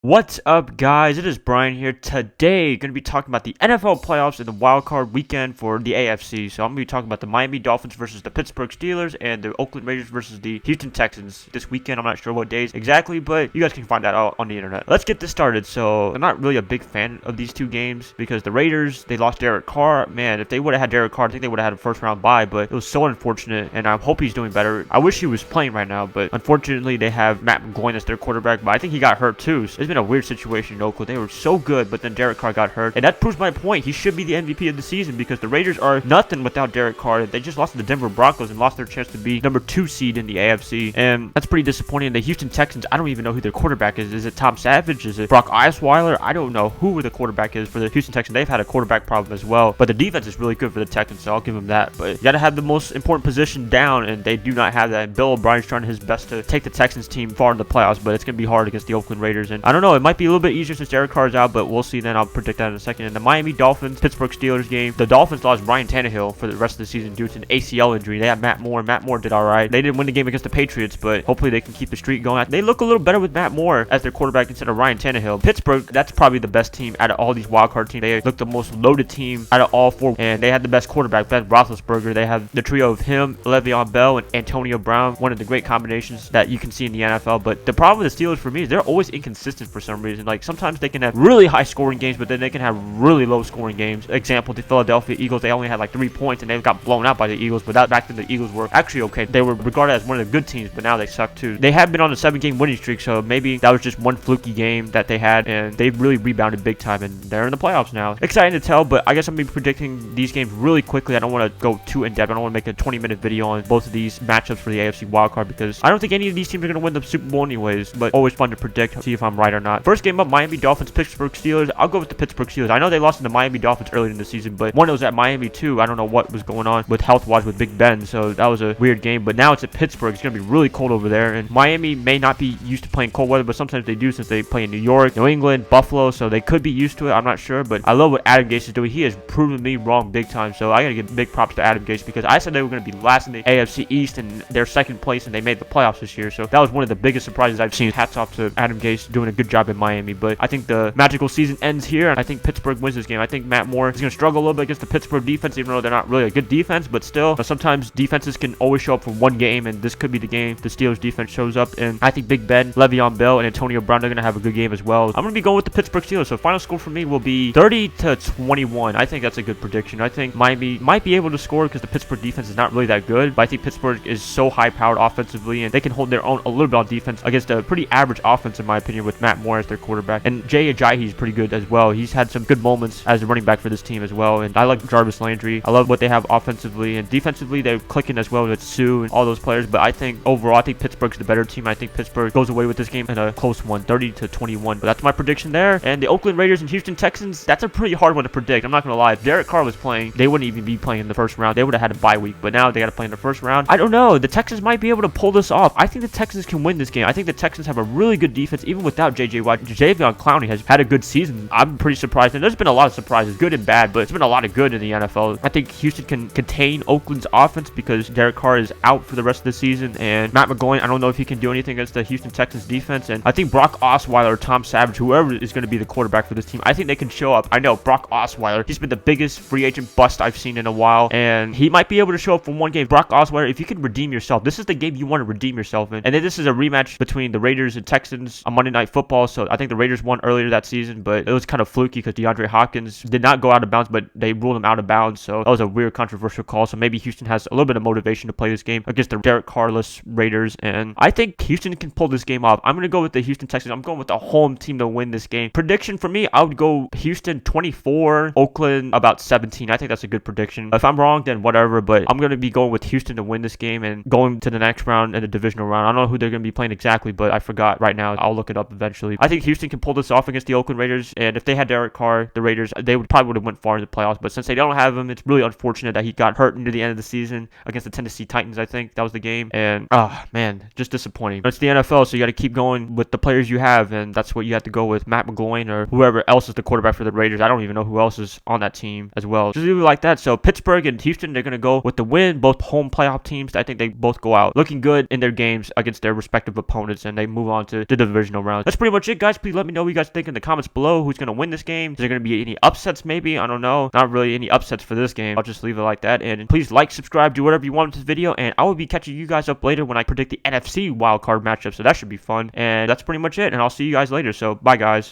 What's up, guys? It is Brian here. Today, going to be talking about the NFL playoffs and the wild card weekend for the AFC. So I'm going to be talking about the Miami Dolphins versus the Pittsburgh Steelers and the Oakland Raiders versus the Houston Texans this weekend. I'm not sure what days exactly, but you guys can find that out on the internet. Let's get this started. So I'm not really a big fan of these two games because the Raiders, they lost Derek Carr. Man, if they would have had Derek Carr, I think they would have had a first round bye, but it was so unfortunate, and I hope he's doing better. I wish he was playing right now, but unfortunately they have Matt McGloin as their quarterback, but I think he got hurt too. So it's been a weird situation in Oakland. They were so good, but then Derek Carr got hurt, and that proves my point. He should be the MVP of the season because the Raiders are nothing without Derek Carr. They just lost to the Denver Broncos and lost their chance to be number 2 seed in the AFC, and that's pretty disappointing. The Houston Texans, I don't even know who their quarterback is. Is it Tom Savage? Is it Brock Osweiler? I don't know who the quarterback is for the Houston Texans. They've had a quarterback problem as well, but the defense is really good for the Texans, so I'll give them that. But you got to have the most important position down, and they do not have that. And Bill O'Brien's trying his best to take the Texans team far in the playoffs, but it's going to be hard against the Oakland Raiders. And I don't know, it might be a little bit easier since Derek Carr's out, but we'll see then. I'll predict that in a second. And the Miami Dolphins, Pittsburgh Steelers game, the Dolphins lost Ryan Tannehill for the rest of the season due to an ACL injury. They have Matt Moore. Matt Moore did all right. They didn't win the game against the Patriots, but hopefully they can keep the streak going. They look a little better with Matt Moore as their quarterback instead of Ryan Tannehill. Pittsburgh, that's probably the best team out of all these wildcard teams. They look the most loaded team out of all four, and they had the best quarterback, Ben Roethlisberger. They have the trio of him, Le'Veon Bell, and Antonio Brown, one of the great combinations that you can see in the NFL. But the problem with the Steelers for me is they're always inconsistent for some reason. Like, sometimes they can have really high scoring games, but then they can have really low scoring games. Example, the Philadelphia Eagles, they only had like 3 points and they got blown out by the Eagles, but back then the Eagles were actually okay. They were regarded as one of the good teams, but now they suck too. They have been on a 7-game winning streak, so maybe that was just one fluky game that they had, and they've really rebounded big time, and they're in the playoffs now. Exciting to tell, but I guess I'm going to be predicting these games really quickly. I don't want to go too in-depth. I don't want to make a 20-minute video on both of these matchups for the AFC Wild Card because I don't think any of these teams are going to win the Super Bowl anyways, but always fun to predict, see if I'm right or not. First game up, Miami Dolphins, Pittsburgh Steelers. I'll go with the Pittsburgh Steelers. I know they lost to the Miami Dolphins earlier in the season, but one was at Miami too. I don't know what was going on with health-wise with Big Ben, so that was a weird game, but now it's at Pittsburgh. It's going to be really cold over there, and Miami may not be used to playing cold weather, but sometimes they do since they play in New York, New England, Buffalo, so they could be used to it. I'm not sure, but I love what Adam Gase is doing. He has proven me wrong big time, so I got to give big props to Adam Gase because I said they were going to be last in the AFC East and they're second place, and they made the playoffs this year, so that was one of the biggest surprises I've seen. Hats off to Adam Gase doing a good job in Miami, but I think the magical season ends here, and I think Pittsburgh wins this game. I think Matt Moore is going to struggle a little bit against the Pittsburgh defense, even though they're not really a good defense, but still, sometimes defenses can always show up for one game, and this could be the game the Steelers defense shows up, and I think Big Ben, Le'Veon Bell, and Antonio Brown are going to have a good game as well. I'm going to be going with the Pittsburgh Steelers, so final score for me will be 30-21. I think that's a good prediction. I think Miami might be able to score because the Pittsburgh defense is not really that good, but I think Pittsburgh is so high-powered offensively, and they can hold their own a little bit on defense against a pretty average offense, in my opinion, with Matt Moore as their quarterback, and Jay Ajayi is pretty good as well. He's had some good moments as a running back for this team as well, and I like Jarvis Landry. I love what they have offensively, and defensively they're clicking as well with Sue and all those players, but I think overall I think Pittsburgh's the better team. I think Pittsburgh goes away with this game in a close one, 30-21, but that's my prediction there. And the Oakland Raiders and Houston Texans, that's a pretty hard one to predict. I'm not gonna lie, if Derek Carr was playing, they wouldn't even be playing in the first round. They would have had a bye week, but now they got to play in the first round. I don't know, the Texans might be able to pull this off. I think the Texans can win this game. I think the Texans have a really good defense even without JJ Watt. Jadeveon Clowney has had a good season. I'm pretty surprised, and there's been a lot of surprises, good and bad, but it's been a lot of good in the NFL. I think Houston can contain Oakland's offense because Derek Carr is out for the rest of the season, and Matt McGloin, I don't know if he can do anything against the Houston Texans defense, and I think Brock Osweiler or Tom Savage, whoever is going to be the quarterback for this team, I think they can show up. I know Brock Osweiler, he's been the biggest free agent bust I've seen in a while, and he might be able to show up for one game. Brock Osweiler, if you can redeem yourself, this is the game you want to redeem yourself in. And then this is a rematch between the Raiders and Texans on Monday Night Football, so I think the Raiders won earlier that season, but it was kind of fluky because DeAndre Hopkins did not go out of bounds, but they ruled him out of bounds, so that was a weird controversial call. So maybe Houston has a little bit of motivation to play this game against the Derek Carr-less Raiders, and I think Houston can pull this game off. I'm going to go with the Houston Texans. I'm going with the home team to win this game. Prediction for me, I would go Houston 24, Oakland about 17. I think that's a good prediction. If I'm wrong, then whatever, but I'm going to be going with Houston to win this game and going to the next round in the divisional round. I don't know who they're going to be playing exactly, but I forgot right now. I'll look it up eventually. I think Houston can pull this off against the Oakland Raiders, and if they had Derek Carr, the Raiders, they would have went far in the playoffs, but since they don't have him, it's really unfortunate that he got hurt near the end of the season against the Tennessee Titans. I think that was the game, and man, just disappointing. But it's the NFL, so you got to keep going with the players you have, and that's what you have to go with. Matt McGloin or whoever else is the quarterback for the Raiders. I don't even know who else is on that team as well. Just leave it like that. So Pittsburgh and Houston, they're going to go with the win. Both home playoff teams, I think they both go out looking good in their games against their respective opponents, and they move on to the divisional round. That's pretty pretty much it, guys. Please let me know what you guys think in the comments below. Who's going to win this game? Is there going to be any upsets maybe? I don't know. Not really any upsets for this game. I'll just leave it like that. And please like, subscribe, do whatever you want with this video. And I will be catching you guys up later when I predict the NFC Wild Card matchup. So that should be fun. And that's pretty much it. And I'll see you guys later. So bye, guys.